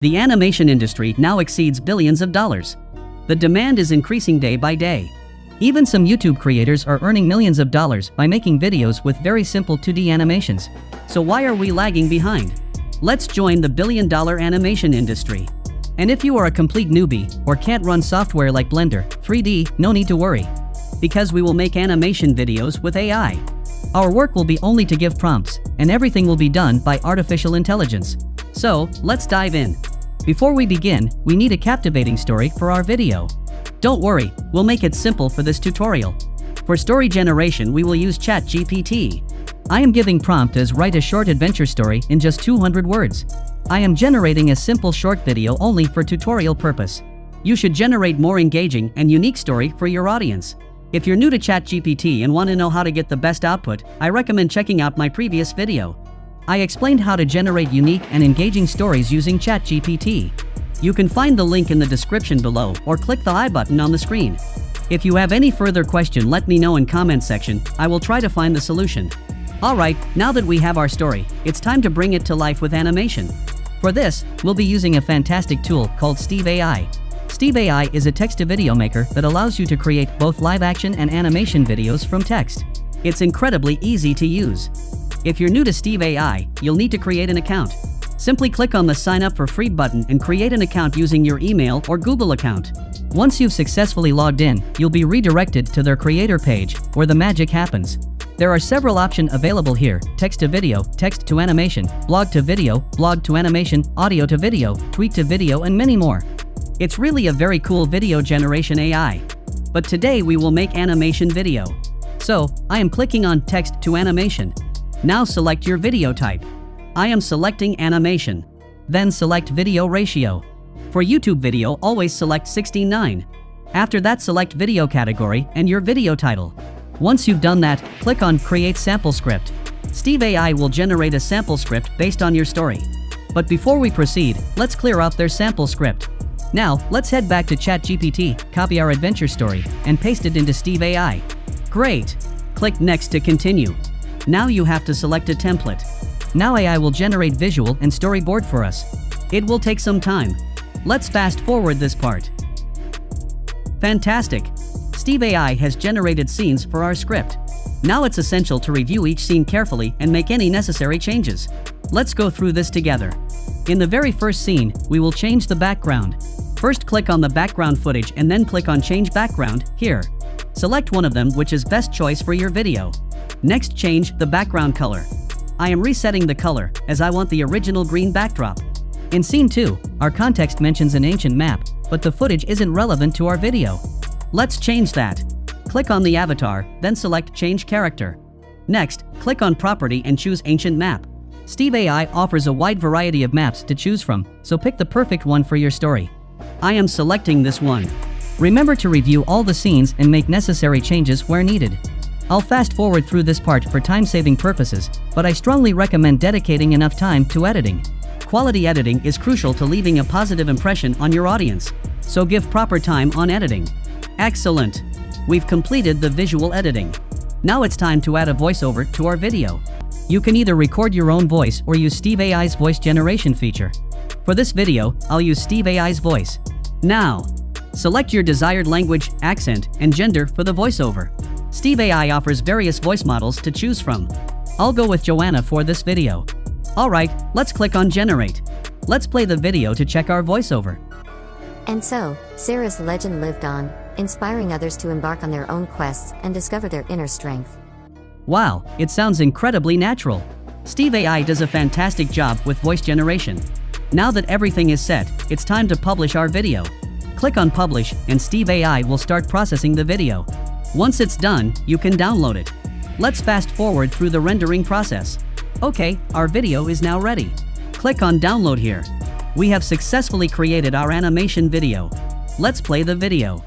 The animation industry now exceeds billions of dollars. The demand is increasing day by day. Even some YouTube creators are earning millions of dollars by making videos with very simple 2D animations. So why are we lagging behind? Let's join the billion-dollar animation industry. And if you are a complete newbie or can't run software like Blender, 3D, no need to worry. Because we will make animation videos with AI. Our work will be only to give prompts, and everything will be done by artificial intelligence. So, let's dive in. Before we begin, we need a captivating story for our video. Don't worry, we'll make it simple for this tutorial. For story generation, we will use Chat GPT. I am giving prompt as write a short adventure story in just 200 words. I am generating a simple short video only for tutorial purpose. You should generate more engaging and unique story for your audience. If you're new to Chat GPT and want to know how to get the best output, I recommend checking out my previous video. I explained how to generate unique and engaging stories using Chat GPT. You can find the link in the description below or click the I button on the screen. If you have any further question, let me know in comment section. I will try to find the solution. Alright, now that we have our story, it's time to bring it to life with animation. For this, we'll be using a fantastic tool called Steve AI. Steve AI is a text-to-video maker that allows you to create both live-action and animation videos from text. It's incredibly easy to use. If you're new to Steve AI, you'll need to create an account. Simply click on the Sign Up for Free button and create an account using your email or Google account. Once you've successfully logged in, you'll be redirected to their creator page, where the magic happens. There are several options available here: text to video, text to animation, blog to video, blog to animation, audio to video, tweet to video, and many more. It's really a very cool video generation AI. But today we will make animation video. So, I am clicking on text to animation. Now select your video type. I am selecting animation. Then select video ratio. For YouTube video, always select 16:9. After that, select video category and your video title. Once you've done that, click on Create Sample Script. Steve AI will generate a sample script based on your story. But before we proceed, let's clear out their sample script. Now, let's head back to Chat GPT, copy our adventure story, and paste it into Steve AI. Great! Click Next to continue. Now you have to select a template. Now AI will generate visual and storyboard for us. It will take some time. Let's fast forward this part. Fantastic! Steve AI has generated scenes for our script. Now it's essential to review each scene carefully and make any necessary changes. Let's go through this together. In the very first scene, we will change the background. First, click on the background footage and then click on Change Background here. Select one of them which is best choice for your video. Next, change the background color. I am resetting the color as I want the original green backdrop. In scene 2, our context mentions an ancient map, but the footage isn't relevant to our video. Let's change that. Click on the avatar, then select Change Character. Next, click on Property and choose Ancient Map. Steve AI offers a wide variety of maps to choose from, so pick the perfect one for your story. I am selecting this one. Remember to review all the scenes and make necessary changes where needed. I'll fast forward through this part for time-saving purposes, but I strongly recommend dedicating enough time to editing. Quality editing is crucial to leaving a positive impression on your audience, so give proper time on editing. Excellent! We've completed the visual editing. Now it's time to add a voiceover to our video. You can either record your own voice or use Steve AI's voice generation feature. For this video, I'll use Steve AI's voice. Now, select your desired language, accent, and gender for the voiceover. Steve AI offers various voice models to choose from. I'll go with Joanna for this video. Alright, let's click on Generate. Let's play the video to check our voiceover. And so, Sarah's legend lived on, inspiring others to embark on their own quests and discover their inner strength. Wow, it sounds incredibly natural. Steve AI does a fantastic job with voice generation. Now that everything is set, it's time to publish our video. Click on Publish and Steve AI will start processing the video. Once it's done, you can download it. Let's fast forward through the rendering process. Okay, our video is now ready. Click on Download here. We have successfully created our animation video. Let's play the video.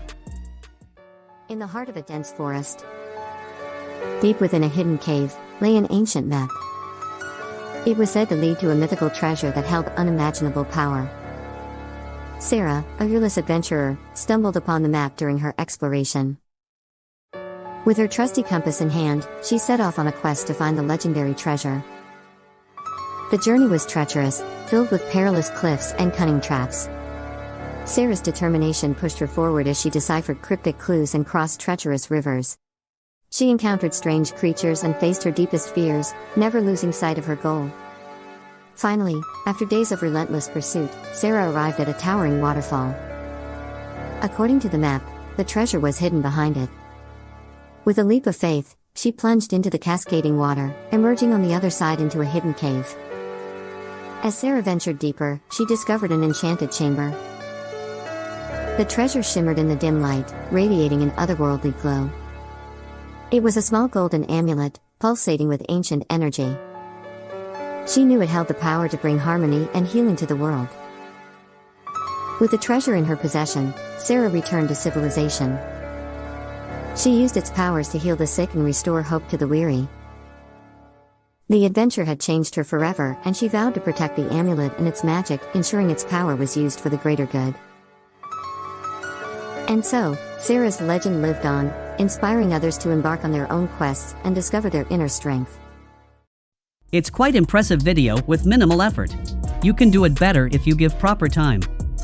In the heart of a dense forest, deep within a hidden cave, lay an ancient map. It was said to lead to a mythical treasure that held unimaginable power. Sarah, a fearless adventurer, stumbled upon the map during her exploration. With her trusty compass in hand, she set off on a quest to find the legendary treasure. The journey was treacherous, filled with perilous cliffs and cunning traps. Sarah's determination pushed her forward as she deciphered cryptic clues and crossed treacherous rivers. She encountered strange creatures and faced her deepest fears, never losing sight of her goal. Finally, after days of relentless pursuit, Sarah arrived at a towering waterfall. According to the map, the treasure was hidden behind it. With a leap of faith, she plunged into the cascading water, emerging on the other side into a hidden cave. As Sarah ventured deeper, she discovered an enchanted chamber. The treasure shimmered in the dim light, radiating an otherworldly glow. It was a small golden amulet, pulsating with ancient energy. She knew it held the power to bring harmony and healing to the world. With the treasure in her possession, Sarah returned to civilization. She used its powers to heal the sick and restore hope to the weary. The adventure had changed her forever, and she vowed to protect the amulet and its magic, ensuring its power was used for the greater good. And so, Sarah's legend lived on, inspiring others to embark on their own quests and discover their inner strength. It's quite impressive video with minimal effort. You can do it better if you give proper time.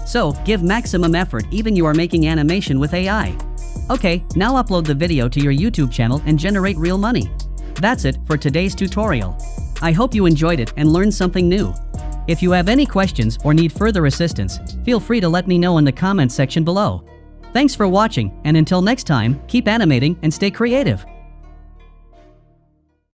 So, give maximum effort even you are making animation with AI. Okay, now upload the video to your YouTube channel and generate real money. That's it for today's tutorial. I hope you enjoyed it and learned something new. If you have any questions or need further assistance, feel free to let me know in the comments section below. Thanks for watching, and until next time, keep animating and stay creative.